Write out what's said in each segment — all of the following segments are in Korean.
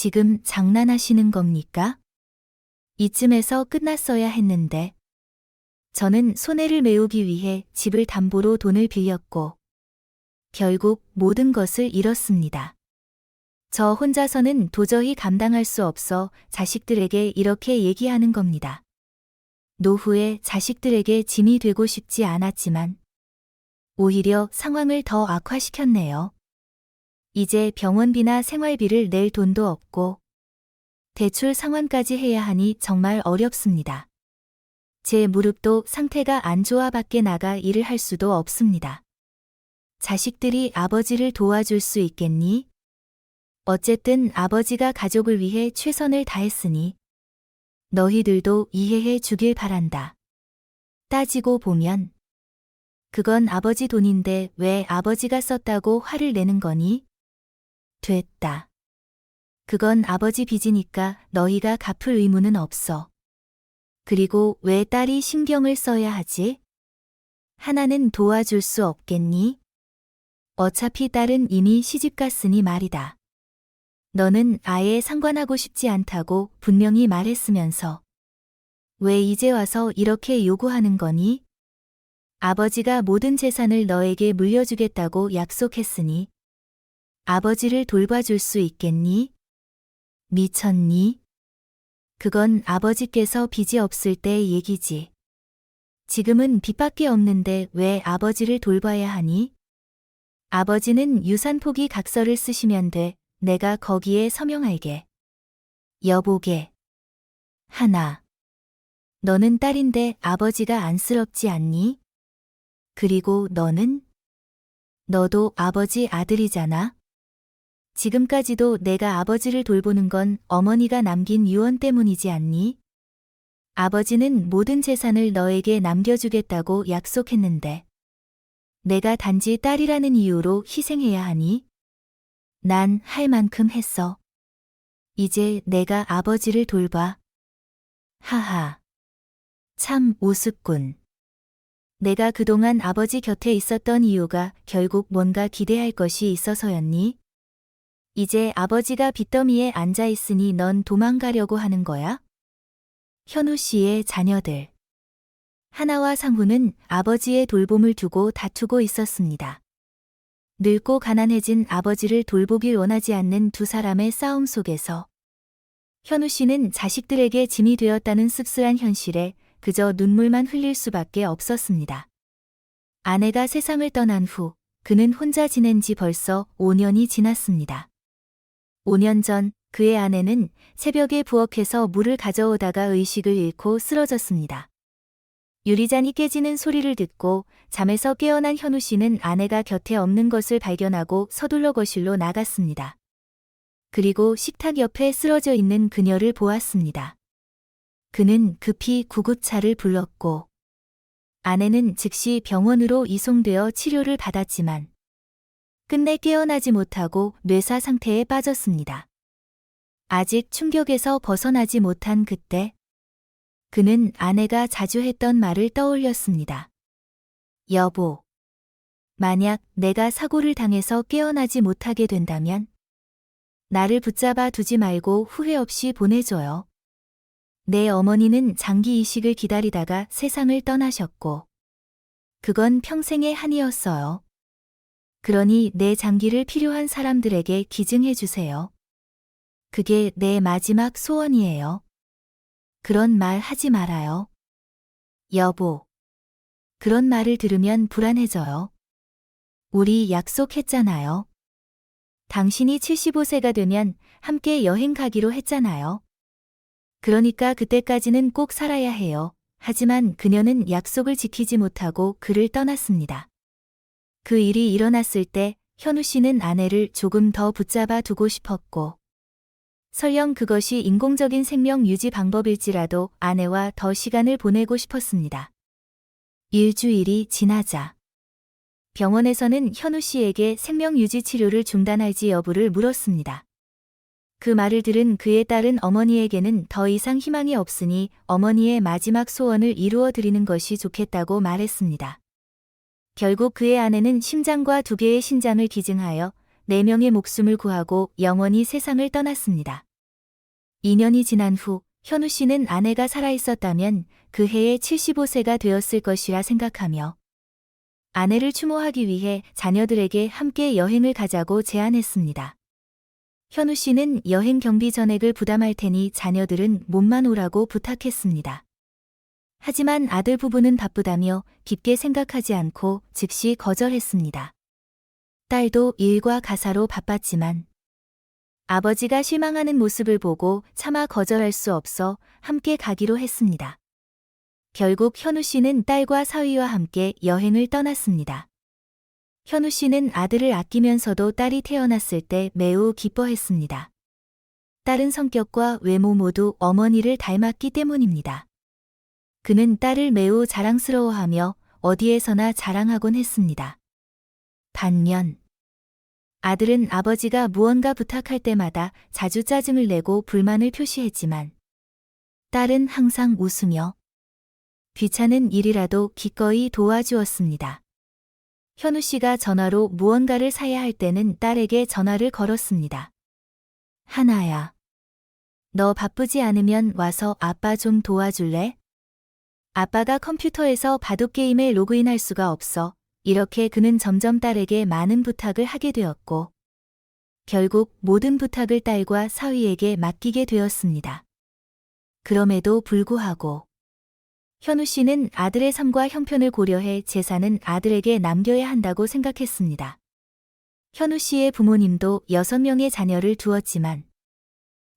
지금 장난하시는 겁니까? 이쯤에서 끝났어야 했는데. 저는 손해를 메우기 위해 집을 담보로 돈을 빌렸고 결국 모든 것을 잃었습니다. 저 혼자서는 도저히 감당할 수 없어 자식들에게 이렇게 얘기하는 겁니다. 노후에 자식들에게 짐이 되고 싶지 않았지만 오히려 상황을 더 악화시켰네요. 이제 병원비나 생활비를 낼 돈도 없고 대출 상환까지 해야 하니 정말 어렵습니다. 제 무릎도 상태가 안 좋아 밖에 나가 일을 할 수도 없습니다. 자식들이 아버지를 도와줄 수 있겠니? 어쨌든 아버지가 가족을 위해 최선을 다했으니 너희들도 이해해 주길 바란다. 따지고 보면 그건 아버지 돈인데 왜 아버지가 썼다고 화를 내는 거니? 됐다. 그건 아버지 빚이니까 너희가 갚을 의무는 없어. 그리고 왜 딸이 신경을 써야 하지? 하나는 도와줄 수 없겠니? 어차피 딸은 이미 시집갔으니 말이다. 너는 아예 상관하고 싶지 않다고 분명히 말했으면서 왜 이제 와서 이렇게 요구하는 거니? 아버지가 모든 재산을 너에게 물려주겠다고 약속했으니 아버지를 돌봐줄 수 있겠니? 미쳤니? 그건 아버지께서 빚이 없을 때의 얘기지. 지금은 빚밖에 없는데 왜 아버지를 돌봐야 하니? 아버지는 유산 포기 각서를 쓰시면 돼. 내가 거기에 서명할게. 여보게. 하나. 너는 딸인데 아버지가 안쓰럽지 않니? 그리고 너는? 너도 아버지 아들이잖아? 지금까지도 내가 아버지를 돌보는 건 어머니가 남긴 유언 때문이지 않니? 아버지는 모든 재산을 너에게 남겨주겠다고 약속했는데 내가 단지 딸이라는 이유로 희생해야 하니? 난 할 만큼 했어. 이제 내가 아버지를 돌봐. 하하. 참 우습군. 내가 그동안 아버지 곁에 있었던 이유가 결국 뭔가 기대할 것이 있어서였니? 이제 아버지가 빚더미에 앉아 있으니 넌 도망가려고 하는 거야? 현우 씨의 자녀들. 하나와 상훈은 아버지의 돌봄을 두고 다투고 있었습니다. 늙고 가난해진 아버지를 돌보길 원하지 않는 두 사람의 싸움 속에서 현우 씨는 자식들에게 짐이 되었다는 씁쓸한 현실에 그저 눈물만 흘릴 수밖에 없었습니다. 아내가 세상을 떠난 후 그는 혼자 지낸 지 벌써 5년이 지났습니다. 5년 전 그의 아내는 새벽에 부엌에서 물을 가져오다가 의식을 잃고 쓰러졌습니다. 유리잔이 깨지는 소리를 듣고 잠에서 깨어난 현우 씨는 아내가 곁에 없는 것을 발견하고 서둘러 거실로 나갔습니다. 그리고 식탁 옆에 쓰러져 있는 그녀를 보았습니다. 그는 급히 구급차를 불렀고 아내는 즉시 병원으로 이송되어 치료를 받았지만 끝내 깨어나지 못하고 뇌사 상태에 빠졌습니다. 아직 충격에서 벗어나지 못한 그때 그는 아내가 자주 했던 말을 떠올렸습니다. 여보, 만약 내가 사고를 당해서 깨어나지 못하게 된다면 나를 붙잡아 두지 말고 후회 없이 보내줘요. 내 어머니는 장기 이식을 기다리다가 세상을 떠나셨고 그건 평생의 한이었어요. 그러니 내 장기를 필요한 사람들에게 기증해 주세요. 그게 내 마지막 소원이에요. 그런 말 하지 말아요. 여보. 그런 말을 들으면 불안해져요. 우리 약속했잖아요. 당신이 75세가 되면 함께 여행 가기로 했잖아요. 그러니까 그때까지는 꼭 살아야 해요. 하지만 그녀는 약속을 지키지 못하고 그를 떠났습니다. 그 일이 일어났을 때 현우 씨는 아내를 조금 더 붙잡아 두고 싶었고 설령 그것이 인공적인 생명 유지 방법일지라도 아내와 더 시간을 보내고 싶었습니다. 일주일이 지나자 병원에서는 현우 씨에게 생명 유지 치료를 중단할지 여부를 물었습니다. 그 말을 들은 그의 딸은 어머니에게는 더 이상 희망이 없으니 어머니의 마지막 소원을 이루어 드리는 것이 좋겠다고 말했습니다. 결국 그의 아내는 심장과 2개의 신장을 기증하여 4명의 목숨을 구하고 영원히 세상을 떠났습니다. 2년이 지난 후 현우 씨는 아내가 살아있었다면 그 해에 75세가 되었을 것이라 생각하며 아내를 추모하기 위해 자녀들에게 함께 여행을 가자고 제안했습니다. 현우 씨는 여행 경비 전액을 부담할 테니 자녀들은 몸만 오라고 부탁했습니다. 하지만 아들 부부는 바쁘다며 깊게 생각하지 않고 즉시 거절했습니다. 딸도 일과 가사로 바빴지만 아버지가 실망하는 모습을 보고 차마 거절할 수 없어 함께 가기로 했습니다. 결국 현우 씨는 딸과 사위와 함께 여행을 떠났습니다. 현우 씨는 아들을 아끼면서도 딸이 태어났을 때 매우 기뻐했습니다. 딸은 성격과 외모 모두 어머니를 닮았기 때문입니다. 그는 딸을 매우 자랑스러워하며 어디에서나 자랑하곤 했습니다. 반면 아들은 아버지가 무언가 부탁할 때마다 자주 짜증을 내고 불만을 표시했지만 딸은 항상 웃으며 귀찮은 일이라도 기꺼이 도와주었습니다. 현우 씨가 전화로 무언가를 사야 할 때는 딸에게 전화를 걸었습니다. 하나야, 너 바쁘지 않으면 와서 아빠 좀 도와줄래? 아빠가 컴퓨터에서 바둑게임에 로그인할 수가 없어. 이렇게 그는 점점 딸에게 많은 부탁을 하게 되었고 결국 모든 부탁을 딸과 사위에게 맡기게 되었습니다. 그럼에도 불구하고 현우 씨는 아들의 삶과 형편을 고려해 재산은 아들에게 남겨야 한다고 생각했습니다. 현우 씨의 부모님도 6명의 자녀를 두었지만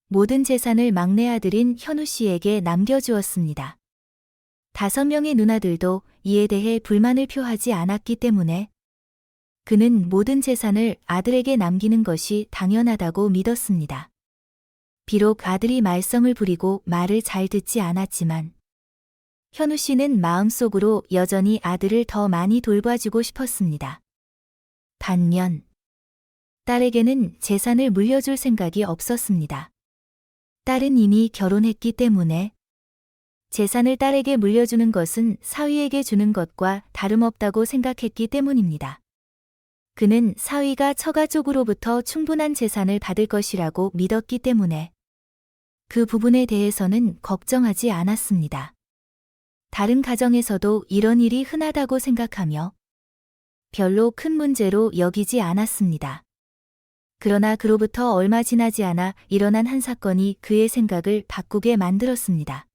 모든 재산을 막내 아들인 현우 씨에게 남겨주었습니다. 5명의 누나들도 이에 대해 불만을 표하지 않았기 때문에 그는 모든 재산을 아들에게 남기는 것이 당연하다고 믿었습니다. 비록 아들이 말썽을 부리고 말을 잘 듣지 않았지만 현우 씨는 마음속으로 여전히 아들을 더 많이 돌봐주고 싶었습니다. 반면 딸에게는 재산을 물려줄 생각이 없었습니다. 딸은 이미 결혼했기 때문에 재산을 딸에게 물려주는 것은 사위에게 주는 것과 다름없다고 생각했기 때문입니다. 그는 사위가 처가 쪽으로부터 충분한 재산을 받을 것이라고 믿었기 때문에 그 부분에 대해서는 걱정하지 않았습니다. 다른 가정에서도 이런 일이 흔하다고 생각하며 별로 큰 문제로 여기지 않았습니다. 그러나 그로부터 얼마 지나지 않아 일어난 한 사건이 그의 생각을 바꾸게 만들었습니다.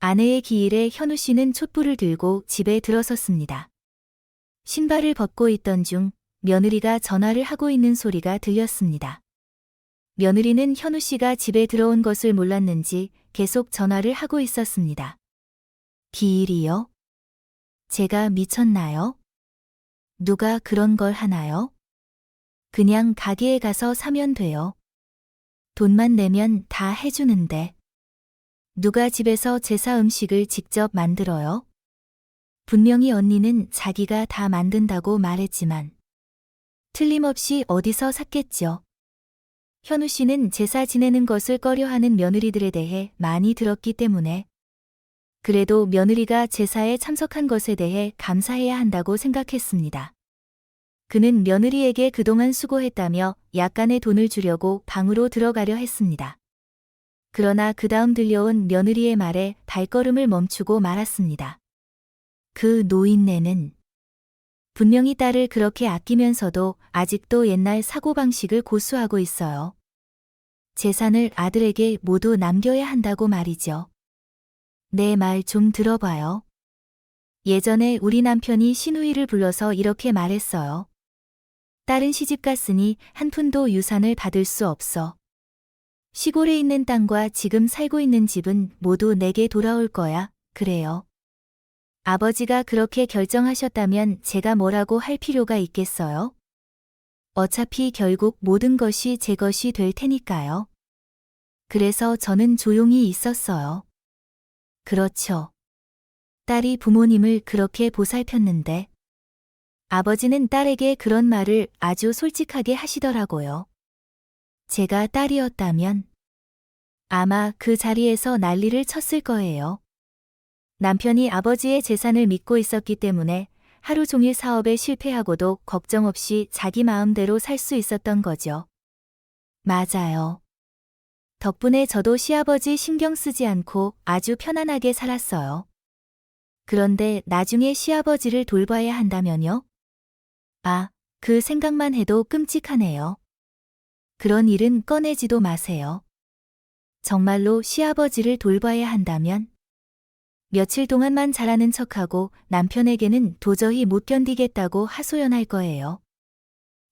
아내의 기일에 현우 씨는 촛불을 들고 집에 들어섰습니다. 신발을 벗고 있던 중 며느리가 전화를 하고 있는 소리가 들렸습니다. 며느리는 현우 씨가 집에 들어온 것을 몰랐는지 계속 전화를 하고 있었습니다. 기일이요? 제가 미쳤나요? 누가 그런 걸 하나요? 그냥 가게에 가서 사면 돼요. 돈만 내면 다 해주는데. 누가 집에서 제사 음식을 직접 만들어요? 분명히 언니는 자기가 다 만든다고 말했지만 틀림없이 어디서 샀겠죠. 현우 씨는 제사 지내는 것을 꺼려하는 며느리들에 대해 많이 들었기 때문에 그래도 며느리가 제사에 참석한 것에 대해 감사해야 한다고 생각했습니다. 그는 며느리에게 그동안 수고했다며 약간의 돈을 주려고 방으로 들어가려 했습니다. 그러나 그 다음 들려온 며느리의 말에 발걸음을 멈추고 말았습니다. 그 노인네는 분명히 딸을 그렇게 아끼면서도 아직도 옛날 사고방식을 고수하고 있어요. 재산을 아들에게 모두 남겨야 한다고 말이죠. 내 말 좀 들어봐요. 예전에 우리 남편이 시누이를 불러서 이렇게 말했어요. 딸은 시집 갔으니 한 푼도 유산을 받을 수 없어. 시골에 있는 땅과 지금 살고 있는 집은 모두 내게 돌아올 거야. 그래요. 아버지가 그렇게 결정하셨다면 제가 뭐라고 할 필요가 있겠어요? 어차피 결국 모든 것이 제 것이 될 테니까요. 그래서 저는 조용히 있었어요. 그렇죠. 딸이 부모님을 그렇게 보살폈는데 아버지는 딸에게 그런 말을 아주 솔직하게 하시더라고요. 제가 딸이었다면 아마 그 자리에서 난리를 쳤을 거예요. 남편이 아버지의 재산을 믿고 있었기 때문에 하루 종일 사업에 실패하고도 걱정 없이 자기 마음대로 살 수 있었던 거죠. 맞아요. 덕분에 저도 시아버지 신경 쓰지 않고 아주 편안하게 살았어요. 그런데 나중에 시아버지를 돌봐야 한다면요? 아, 그 생각만 해도 끔찍하네요. 그런 일은 꺼내지도 마세요. 정말로 시아버지를 돌봐야 한다면 며칠 동안만 잘하는 척하고 남편에게는 도저히 못 견디겠다고 하소연할 거예요.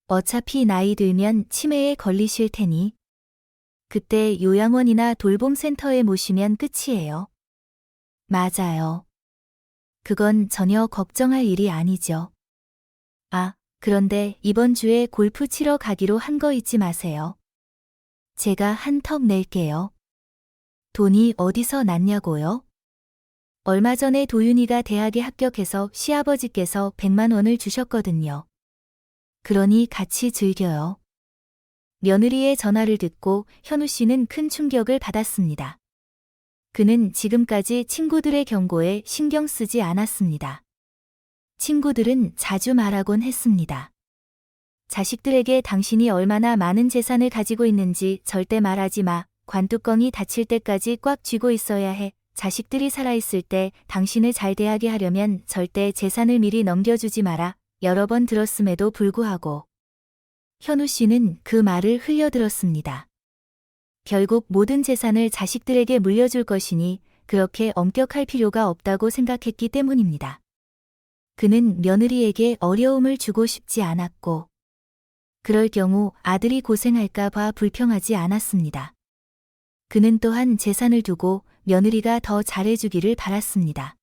어차피 나이 들면 치매에 걸리실 테니 그때 요양원이나 돌봄센터에 모시면 끝이에요. 맞아요. 그건 전혀 걱정할 일이 아니죠. 아, 그런데 이번 주에 골프 치러 가기로 한 거 잊지 마세요. 제가 한턱 낼게요. 돈이 어디서 났냐고요? 얼마 전에 도윤이가 대학에 합격해서 시아버지께서 100만 원을 주셨거든요. 그러니 같이 즐겨요. 며느리의 전화를 듣고 현우 씨는 큰 충격을 받았습니다. 그는 지금까지 친구들의 경고에 신경 쓰지 않았습니다. 친구들은 자주 말하곤 했습니다. 자식들에게 당신이 얼마나 많은 재산을 가지고 있는지 절대 말하지 마. 관뚜껑이 닫힐 때까지 꽉 쥐고 있어야 해. 자식들이 살아있을 때 당신을 잘 대하게 하려면 절대 재산을 미리 넘겨주지 마라. 여러 번 들었음에도 불구하고 현우 씨는 그 말을 흘려들었습니다. 결국 모든 재산을 자식들에게 물려줄 것이니 그렇게 엄격할 필요가 없다고 생각했기 때문입니다. 그는 며느리에게 어려움을 주고 싶지 않았고 그럴 경우 아들이 고생할까 봐 불평하지 않았습니다. 그는 또한 재산을 두고 며느리가 더 잘해주기를 바랐습니다.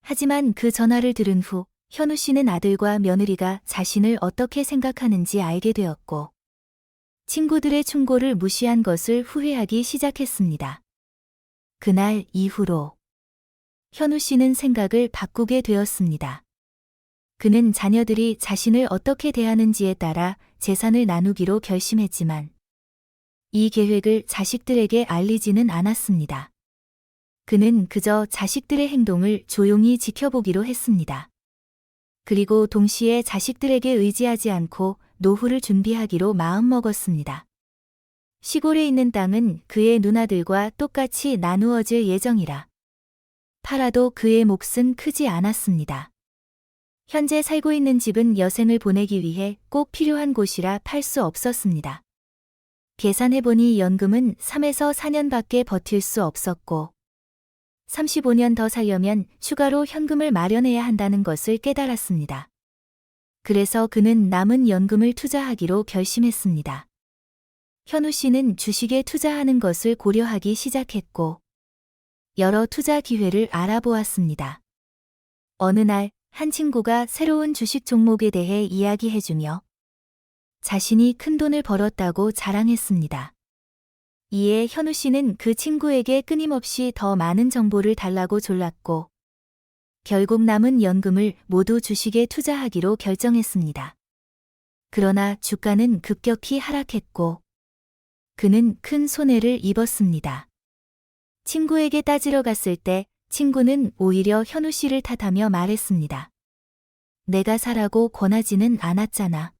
하지만 그 전화를 들은 후 현우 씨는 아들과 며느리가 자신을 어떻게 생각하는지 알게 되었고 친구들의 충고를 무시한 것을 후회하기 시작했습니다. 그날 이후로 현우 씨는 생각을 바꾸게 되었습니다. 그는 자녀들이 자신을 어떻게 대하는지에 따라 재산을 나누기로 결심했지만 이 계획을 자식들에게 알리지는 않았습니다. 그는 그저 자식들의 행동을 조용히 지켜보기로 했습니다. 그리고 동시에 자식들에게 의지하지 않고 노후를 준비하기로 마음먹었습니다. 시골에 있는 땅은 그의 누나들과 똑같이 나누어질 예정이라 팔아도 그의 몫은 크지 않았습니다. 현재 살고 있는 집은 여생을 보내기 위해 꼭 필요한 곳이라 팔 수 없었습니다. 계산해보니 연금은 3에서 4년밖에 버틸 수 없었고 35년 더 살려면 추가로 현금을 마련해야 한다는 것을 깨달았습니다. 그래서 그는 남은 연금을 투자하기로 결심했습니다. 현우 씨는 주식에 투자하는 것을 고려하기 시작했고 여러 투자 기회를 알아보았습니다. 어느 날 한 친구가 새로운 주식 종목에 대해 이야기해주며 자신이 큰돈을 벌었다고 자랑했습니다. 이에 현우 씨는 그 친구에게 끊임없이 더 많은 정보를 달라고 졸랐고 결국 남은 연금을 모두 주식에 투자하기로 결정했습니다. 그러나 주가는 급격히 하락했고 그는 큰 손해를 입었습니다. 친구에게 따지러 갔을 때 친구는 오히려 현우 씨를 탓하며 말했습니다. 내가 사라고 권하지는 않았잖아.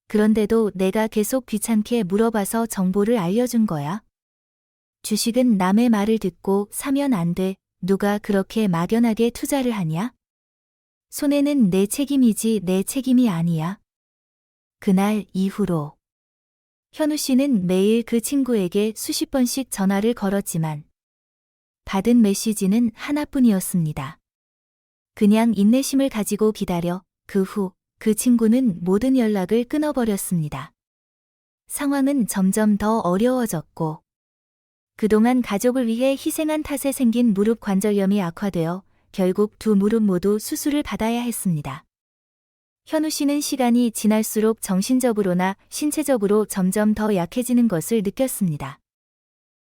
그런데도 내가 계속 귀찮게 물어봐서 정보를 알려준 거야. 주식은 남의 말을 듣고 사면 안 돼. 누가 그렇게 막연하게 투자를 하냐? 손해는 내 책임이지 내 책임이 아니야. 그날 이후로 현우 씨는 매일 그 친구에게 수십 번씩 전화를 걸었지만 받은 메시지는 하나뿐이었습니다. 그냥 인내심을 가지고 기다려 그 후 그 친구는 모든 연락을 끊어버렸습니다. 상황은 점점 더 어려워졌고 그동안 가족을 위해 희생한 탓에 생긴 무릎 관절염이 악화되어 결국 두 무릎 모두 수술을 받아야 했습니다. 현우 씨는 시간이 지날수록 정신적으로나 신체적으로 점점 더 약해지는 것을 느꼈습니다.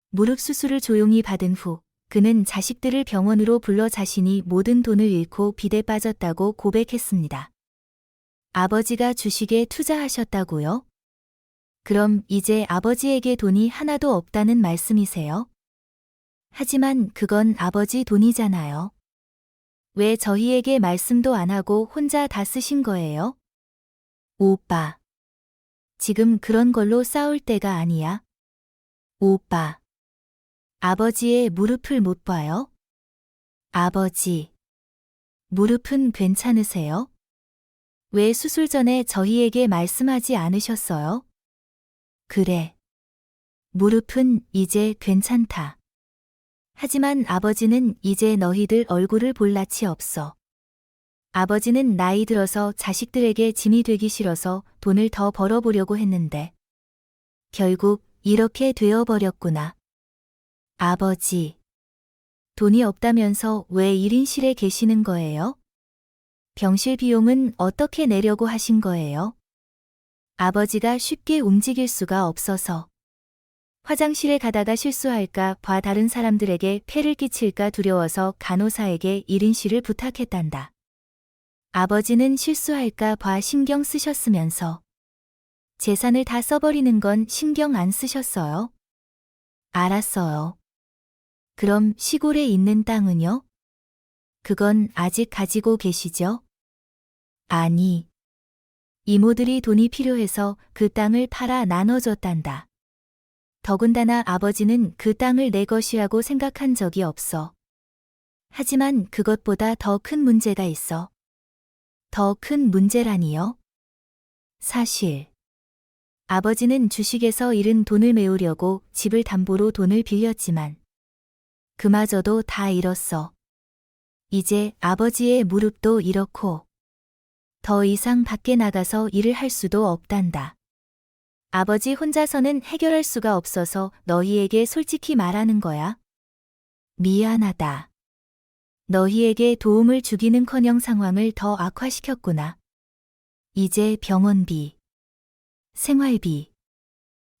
무릎 수술을 조용히 받은 후 그는 자식들을 병원으로 불러 자신이 모든 돈을 잃고 빚에 빠졌다고 고백했습니다. 아버지가 주식에 투자하셨다고요? 그럼 이제 아버지에게 돈이 하나도 없다는 말씀이세요? 하지만 그건 아버지 돈이잖아요. 왜 저희에게 말씀도 안 하고 혼자 다 쓰신 거예요? 오빠. 지금 그런 걸로 싸울 때가 아니야. 오빠. 아버지의 무릎을 못 봐요? 아버지. 무릎은 괜찮으세요? 왜 수술 전에 저희에게 말씀하지 않으셨어요? 그래. 무릎은 이제 괜찮다. 하지만 아버지는 이제 너희들 얼굴을 볼 낯이 없어. 아버지는 나이 들어서 자식들에게 짐이 되기 싫어서 돈을 더 벌어보려고 했는데 결국 이렇게 되어버렸구나. 아버지. 돈이 없다면서 왜 1인실에 계시는 거예요? 병실 비용은 어떻게 내려고 하신 거예요? 아버지가 쉽게 움직일 수가 없어서. 화장실에 가다가 실수할까 봐 다른 사람들에게 폐를 끼칠까 두려워서 간호사에게 1인실을 부탁했단다. 아버지는 실수할까 봐 신경 쓰셨으면서 재산을 다 써버리는 건 신경 안 쓰셨어요? 알았어요. 그럼 시골에 있는 땅은요? 그건 아직 가지고 계시죠? 아니. 이모들이 돈이 필요해서 그 땅을 팔아 나눠줬단다. 더군다나 아버지는 그 땅을 내 것이라고 생각한 적이 없어. 하지만 그것보다 더 큰 문제가 있어. 더 큰 문제라니요? 사실. 아버지는 주식에서 잃은 돈을 메우려고 집을 담보로 돈을 빌렸지만 그마저도 다 잃었어. 이제 아버지의 무릎도 이렇고 더 이상 밖에 나가서 일을 할 수도 없단다. 아버지 혼자서는 해결할 수가 없어서 너희에게 솔직히 말하는 거야. 미안하다. 너희에게 도움을 주기는커녕 상황을 더 악화시켰구나. 이제 병원비, 생활비,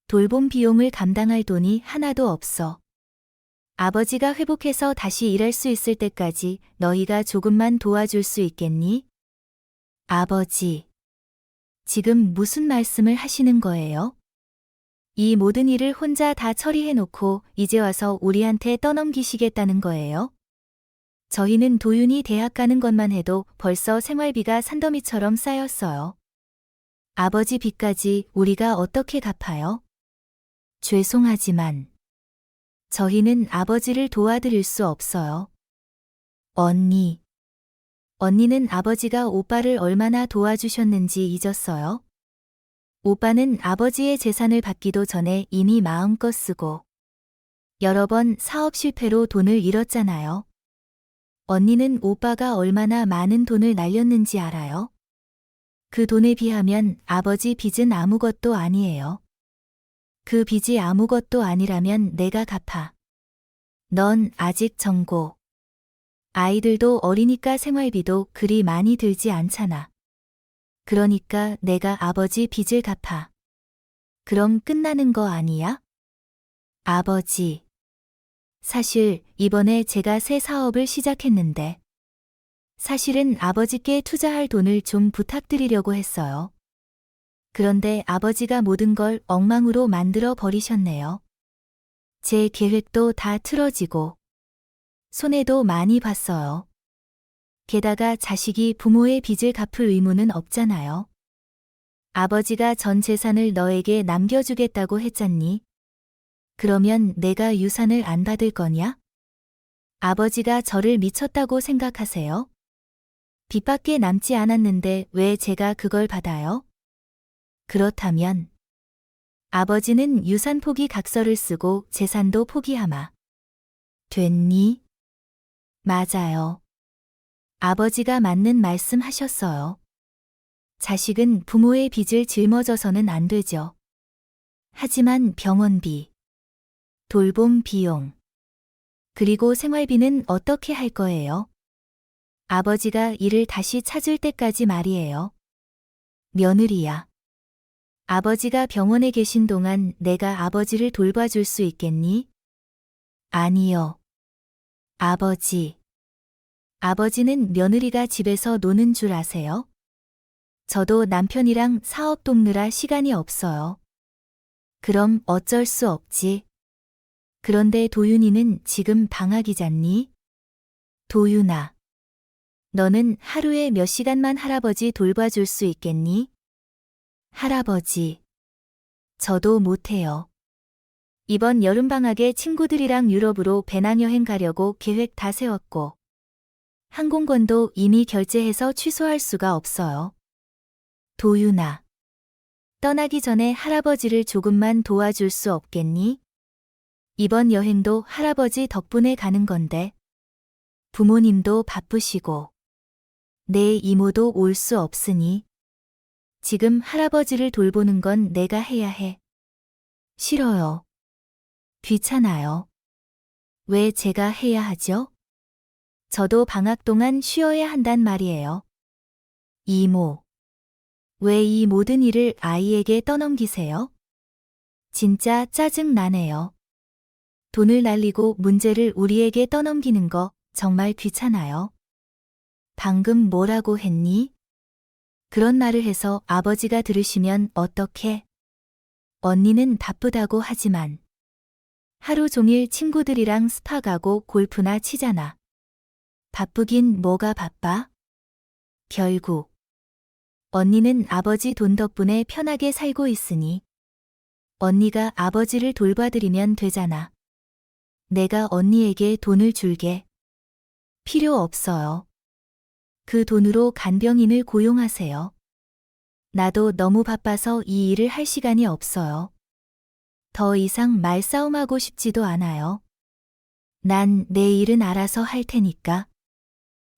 돌봄 비용을 감당할 돈이 하나도 없어. 아버지가 회복해서 다시 일할 수 있을 때까지 너희가 조금만 도와줄 수 있겠니? 아버지. 지금 무슨 말씀을 하시는 거예요? 이 모든 일을 혼자 다 처리해놓고 이제 와서 우리한테 떠넘기시겠다는 거예요? 저희는 도윤이 대학 가는 것만 해도 벌써 생활비가 산더미처럼 쌓였어요. 아버지 빚까지 우리가 어떻게 갚아요? 죄송하지만 저희는 아버지를 도와드릴 수 없어요. 언니. 언니는 아버지가 오빠를 얼마나 도와주셨는지 잊었어요? 오빠는 아버지의 재산을 받기도 전에 이미 마음껏 쓰고 여러 번 사업 실패로 돈을 잃었잖아요. 언니는 오빠가 얼마나 많은 돈을 날렸는지 알아요? 그 돈에 비하면 아버지 빚은 아무것도 아니에요. 그 빚이 아무것도 아니라면 내가 갚아. 넌 아직 정고. 아이들도 어리니까 생활비도 그리 많이 들지 않잖아. 그러니까 내가 아버지 빚을 갚아. 그럼 끝나는 거 아니야? 아버지. 사실 이번에 제가 새 사업을 시작했는데 사실은 아버지께 투자할 돈을 좀 부탁드리려고 했어요. 그런데 아버지가 모든 걸 엉망으로 만들어 버리셨네요. 제 계획도 다 틀어지고 손해도 많이 봤어요. 게다가 자식이 부모의 빚을 갚을 의무는 없잖아요. 아버지가 전 재산을 너에게 남겨주겠다고 했잖니? 그러면 내가 유산을 안 받을 거냐? 아버지가 저를 미쳤다고 생각하세요? 빚밖에 남지 않았는데 왜 제가 그걸 받아요? 그렇다면 아버지는 유산 포기 각서를 쓰고 재산도 포기하마. 됐니? 맞아요. 아버지가 맞는 말씀 하셨어요. 자식은 부모의 빚을 짊어져서는 안 되죠. 하지만 병원비, 돌봄 비용, 그리고 생활비는 어떻게 할 거예요? 아버지가 일을 다시 찾을 때까지 말이에요. 며느리야. 아버지가 병원에 계신 동안 내가 아버지를 돌봐줄 수 있겠니? 아니요. 아버지. 아버지는 며느리가 집에서 노는 줄 아세요? 저도 남편이랑 사업 돕느라 시간이 없어요. 그럼 어쩔 수 없지. 그런데 도윤이는 지금 방학이잖니? 도윤아. 너는 하루에 몇 시간만 할아버지 돌봐줄 수 있겠니? 할아버지. 저도 못해요. 이번 여름방학에 친구들이랑 유럽으로 배낭여행 가려고 계획 다 세웠고, 항공권도 이미 결제해서 취소할 수가 없어요. 도윤아, 떠나기 전에 할아버지를 조금만 도와줄 수 없겠니? 이번 여행도 할아버지 덕분에 가는 건데, 부모님도 바쁘시고, 내 이모도 올 수 없으니, 지금 할아버지를 돌보는 건 내가 해야 해. 싫어요. 귀찮아요. 왜 제가 해야 하죠? 저도 방학 동안 쉬어야 한단 말이에요. 이모. 왜 이 모든 일을 아이에게 떠넘기세요? 진짜 짜증 나네요. 돈을 날리고 문제를 우리에게 떠넘기는 거 정말 귀찮아요. 방금 뭐라고 했니? 그런 말을 해서 아버지가 들으시면 어떡해? 언니는 바쁘다고 하지만 하루 종일 친구들이랑 스파 가고 골프나 치잖아. 바쁘긴 뭐가 바빠? 결국 언니는 아버지 돈 덕분에 편하게 살고 있으니 언니가 아버지를 돌봐드리면 되잖아. 내가 언니에게 돈을 줄게. 필요 없어요. 그 돈으로 간병인을 고용하세요. 나도 너무 바빠서 이 일을 할 시간이 없어요. 더 이상 말싸움하고 싶지도 않아요. 난 내 일은 알아서 할 테니까.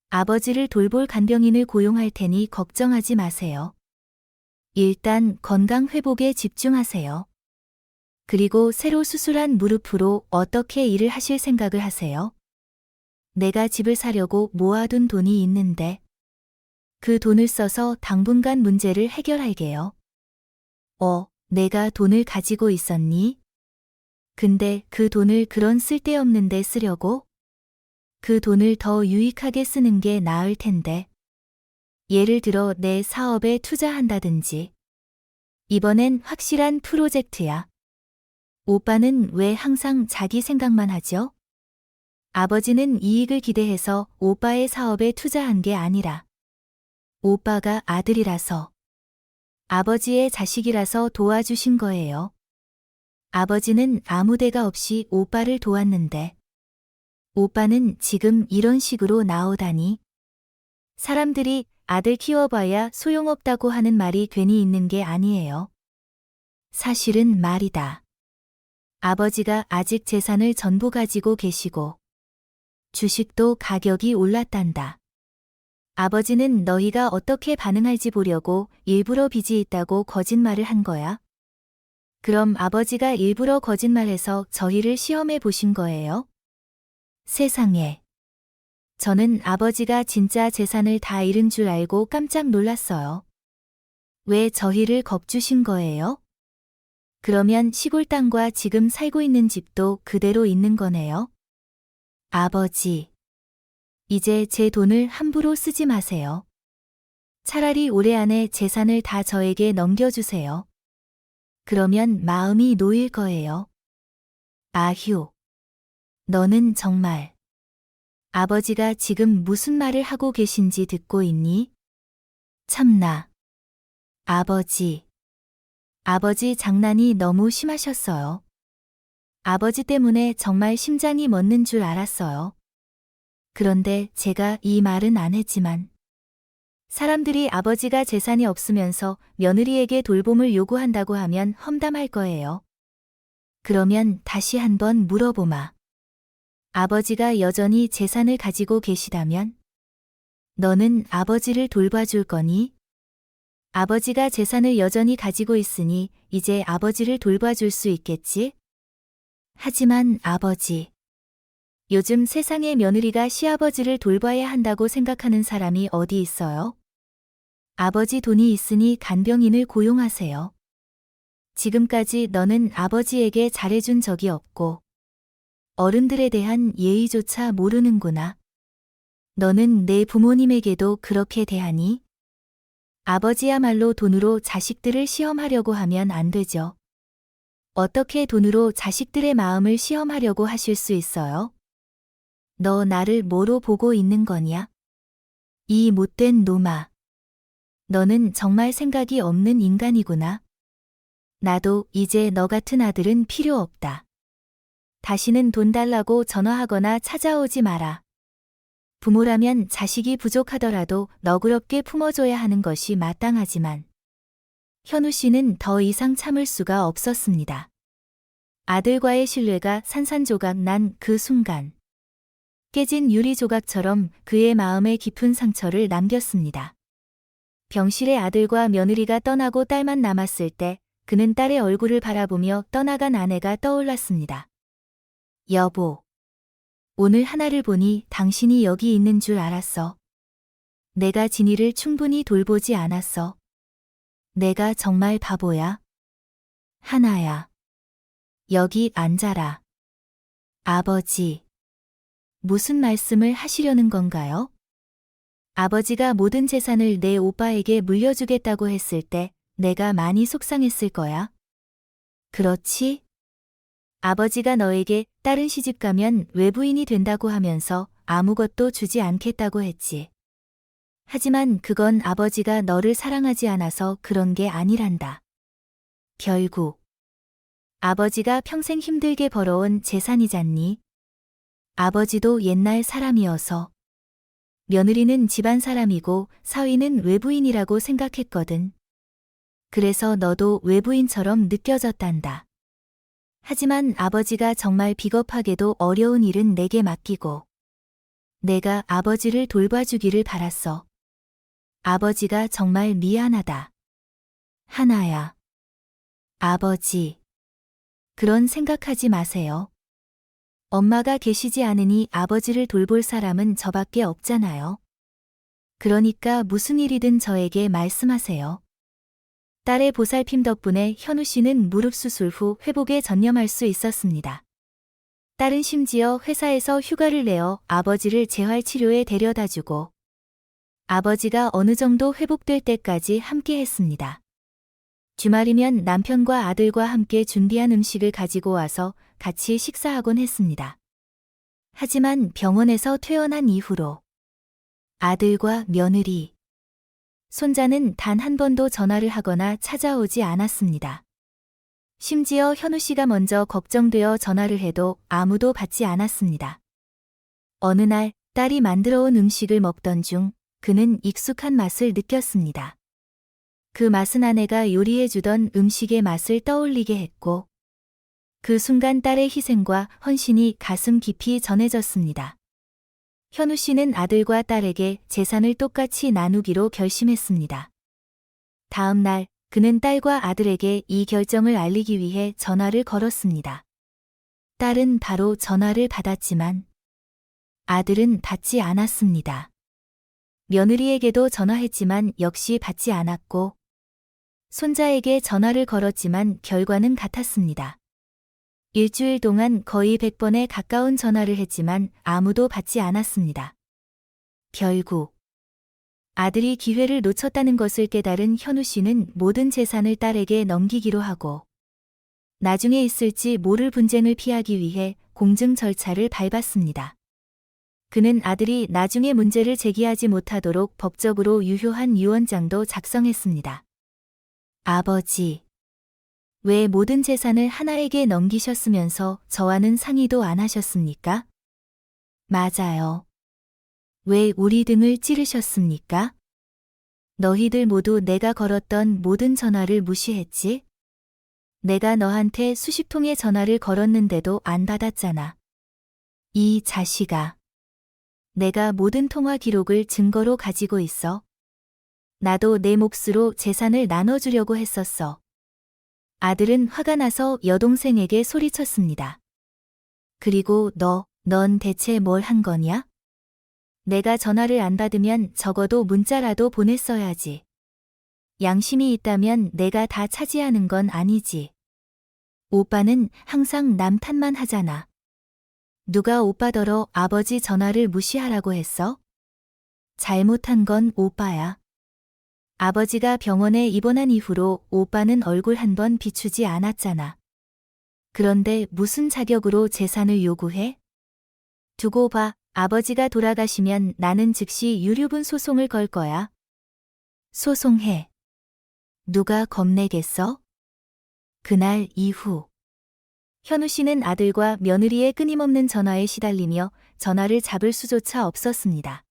아버지를 돌볼 간병인을 고용할 테니 걱정하지 마세요. 일단 건강 회복에 집중하세요. 그리고 새로 수술한 무릎으로 어떻게 일을 하실 생각을 하세요? 내가 집을 사려고 모아둔 돈이 있는데 그 돈을 써서 당분간 문제를 해결할게요. 내가 돈을 가지고 있었니? 근데 그 돈을 그런 쓸데없는 데 쓰려고? 그 돈을 더 유익하게 쓰는 게 나을 텐데. 예를 들어 내 사업에 투자한다든지. 이번엔 확실한 프로젝트야. 오빠는 왜 항상 자기 생각만 하죠? 아버지는 이익을 기대해서 오빠의 사업에 투자한 게 아니라 오빠가 아들이라서 아버지의 자식이라서 도와주신 거예요. 아버지는 아무 데가 없이 오빠를 도왔는데 오빠는 지금 이런 식으로 나오다니. 사람들이 아들 키워봐야 소용없다고 하는 말이 괜히 있는 게 아니에요. 사실은 말이다. 아버지가 아직 재산을 전부 가지고 계시고 주식도 가격이 올랐단다. 아버지는 너희가 어떻게 반응할지 보려고 일부러 빚이 있다고 거짓말을 한 거야? 그럼 아버지가 일부러 거짓말해서 저희를 시험해 보신 거예요? 세상에. 저는 아버지가 진짜 재산을 다 잃은 줄 알고 깜짝 놀랐어요. 왜 저희를 겁주신 거예요? 그러면 시골 땅과 지금 살고 있는 집도 그대로 있는 거네요? 아버지. 이제 제 돈을 함부로 쓰지 마세요. 차라리 올해 안에 재산을 다 저에게 넘겨주세요. 그러면 마음이 놓일 거예요. 아휴. 너는 정말. 아버지가 지금 무슨 말을 하고 계신지 듣고 있니? 참나. 아버지. 아버지 장난이 너무 심하셨어요. 아버지 때문에 정말 심장이 멎는 줄 알았어요. 그런데 제가 이 말은 안 했지만 사람들이 아버지가 재산이 없으면서 며느리에게 돌봄을 요구한다고 하면 험담할 거예요. 그러면 다시 한번 물어보마. 아버지가 여전히 재산을 가지고 계시다면 너는 아버지를 돌봐줄 거니? 아버지가 재산을 여전히 가지고 있으니 이제 아버지를 돌봐줄 수 있겠지? 하지만 아버지. 요즘 세상에 며느리가 시아버지를 돌봐야 한다고 생각하는 사람이 어디 있어요? 아버지 돈이 있으니 간병인을 고용하세요. 지금까지 너는 아버지에게 잘해준 적이 없고 어른들에 대한 예의조차 모르는구나. 너는 내 부모님에게도 그렇게 대하니? 아버지야말로 돈으로 자식들을 시험하려고 하면 안 되죠. 어떻게 돈으로 자식들의 마음을 시험하려고 하실 수 있어요? 너 나를 뭐로 보고 있는 거냐? 이 못된 놈아. 너는 정말 생각이 없는 인간이구나. 나도 이제 너 같은 아들은 필요 없다. 다시는 돈 달라고 전화하거나 찾아오지 마라. 부모라면 자식이 부족하더라도 너그럽게 품어줘야 하는 것이 마땅하지만 현우 씨는 더 이상 참을 수가 없었습니다. 아들과의 신뢰가 산산조각 난 그 순간 깨진 유리 조각처럼 그의 마음에 깊은 상처를 남겼습니다. 병실에 아들과 며느리가 떠나고 딸만 남았을 때 그는 딸의 얼굴을 바라보며 떠나간 아내가 떠올랐습니다. 여보, 오늘 하나를 보니 당신이 여기 있는 줄 알았어. 내가 진이를 충분히 돌보지 않았어. 내가 정말 바보야. 하나야. 여기 앉아라. 아버지. 무슨 말씀을 하시려는 건가요? 아버지가 모든 재산을 내 오빠에게 물려주겠다고 했을 때 내가 많이 속상했을 거야. 그렇지? 아버지가 너에게 딸은 시집 가면 외부인이 된다고 하면서 아무것도 주지 않겠다고 했지. 하지만 그건 아버지가 너를 사랑하지 않아서 그런 게 아니란다. 결국 아버지가 평생 힘들게 벌어온 재산이잖니. 아버지도 옛날 사람이어서 며느리는 집안 사람이고 사위는 외부인이라고 생각했거든. 그래서 너도 외부인처럼 느껴졌단다. 하지만 아버지가 정말 비겁하게도 어려운 일은 내게 맡기고 내가 아버지를 돌봐주기를 바랐어. 아버지가 정말 미안하다. 하나야. 아버지. 그런 생각하지 마세요. 엄마가 계시지 않으니 아버지를 돌볼 사람은 저밖에 없잖아요. 그러니까 무슨 일이든 저에게 말씀하세요. 딸의 보살핌 덕분에 현우 씨는 무릎 수술 후 회복에 전념할 수 있었습니다. 딸은 심지어 회사에서 휴가를 내어 아버지를 재활치료에 데려다주고 아버지가 어느 정도 회복될 때까지 함께 했습니다. 주말이면 남편과 아들과 함께 준비한 음식을 가지고 와서 같이 식사하곤 했습니다. 하지만 병원에서 퇴원한 이후로 아들과 며느리, 손자는 단 한 번도 전화를 하거나 찾아오지 않았습니다. 심지어 현우 씨가 먼저 걱정되어 전화를 해도 아무도 받지 않았습니다. 어느 날 딸이 만들어 온 음식을 먹던 중 그는 익숙한 맛을 느꼈습니다. 그 맛은 아내가 요리해주던 음식의 맛을 떠올리게 했고 그 순간 딸의 희생과 헌신이 가슴 깊이 전해졌습니다. 현우 씨는 아들과 딸에게 재산을 똑같이 나누기로 결심했습니다. 다음 날 그는 딸과 아들에게 이 결정을 알리기 위해 전화를 걸었습니다. 딸은 바로 전화를 받았지만 아들은 받지 않았습니다. 며느리에게도 전화했지만 역시 받지 않았고 손자에게 전화를 걸었지만 결과는 같았습니다. 일주일 동안 거의 100번에 가까운 전화를 했지만 아무도 받지 않았습니다. 결국 아들이 기회를 놓쳤다는 것을 깨달은 현우 씨는 모든 재산을 딸에게 넘기기로 하고 나중에 있을지 모를 분쟁을 피하기 위해 공증 절차를 밟았습니다. 그는 아들이 나중에 문제를 제기하지 못하도록 법적으로 유효한 유언장도 작성했습니다. 아버지, 왜 모든 재산을 하나에게 넘기셨으면서 저와는 상의도 안 하셨습니까? 맞아요. 왜 우리 등을 찌르셨습니까? 너희들 모두 내가 걸었던 모든 전화를 무시했지? 내가 너한테 수십 통의 전화를 걸었는데도 안 받았잖아. 이 자식아. 내가 모든 통화 기록을 증거로 가지고 있어. 나도 내 몫으로 재산을 나눠주려고 했었어. 아들은 화가 나서 여동생에게 소리쳤습니다. 그리고 넌 대체 뭘 한 거냐? 내가 전화를 안 받으면 적어도 문자라도 보냈어야지. 양심이 있다면 내가 다 차지하는 건 아니지. 오빠는 항상 남 탓만 하잖아. 누가 오빠더러 아버지 전화를 무시하라고 했어? 잘못한 건 오빠야. 아버지가 병원에 입원한 이후로 오빠는 얼굴 한 번 비추지 않았잖아. 그런데 무슨 자격으로 재산을 요구해? 두고 봐. 아버지가 돌아가시면 나는 즉시 유류분 소송을 걸 거야. 소송해. 누가 겁내겠어? 그날 이후 현우 씨는 아들과 며느리의 끊임없는 전화에 시달리며 전화를 잡을 수조차 없었습니다.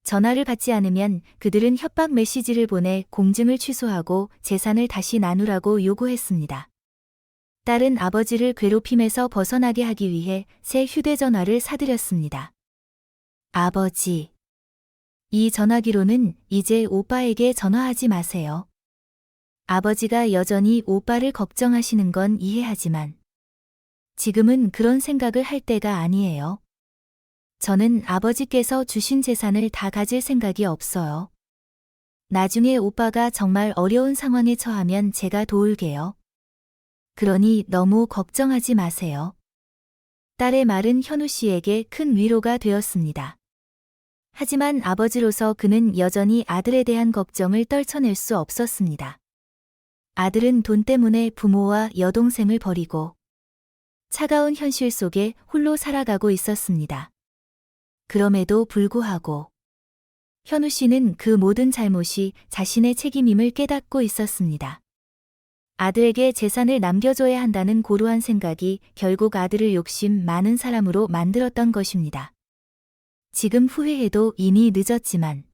전화를 받지 않으면 그들은 협박 메시지를 보내 공증을 취소하고 재산을 다시 나누라고 요구했습니다. 딸은 아버지를 괴롭힘에서 벗어나게 하기 위해 새 휴대전화를 사들였습니다. 아버지. 이 전화기로는 이제 오빠에게 전화하지 마세요. 아버지가 여전히 오빠를 걱정하시는 건 이해하지만 지금은 그런 생각을 할 때가 아니에요. 저는 아버지께서 주신 재산을 다 가질 생각이 없어요. 나중에 오빠가 정말 어려운 상황에 처하면 제가 도울게요. 그러니 너무 걱정하지 마세요. 딸의 말은 현우 씨에게 큰 위로가 되었습니다. 하지만 아버지로서 그는 여전히 아들에 대한 걱정을 떨쳐낼 수 없었습니다. 아들은 돈 때문에 부모와 여동생을 버리고 차가운 현실 속에 홀로 살아가고 있었습니다. 그럼에도 불구하고 현우 씨는 그 모든 잘못이 자신의 책임임을 깨닫고 있었습니다. 아들에게 재산을 남겨줘야 한다는 고루한 생각이 결국 아들을 욕심 많은 사람으로 만들었던 것입니다. 지금 후회해도 이미 늦었지만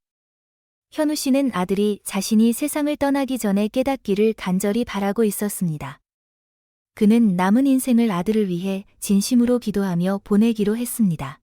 현우 씨는 아들이 자신이 세상을 떠나기 전에 깨닫기를 간절히 바라고 있었습니다. 그는 남은 인생을 아들을 위해 진심으로 기도하며 보내기로 했습니다.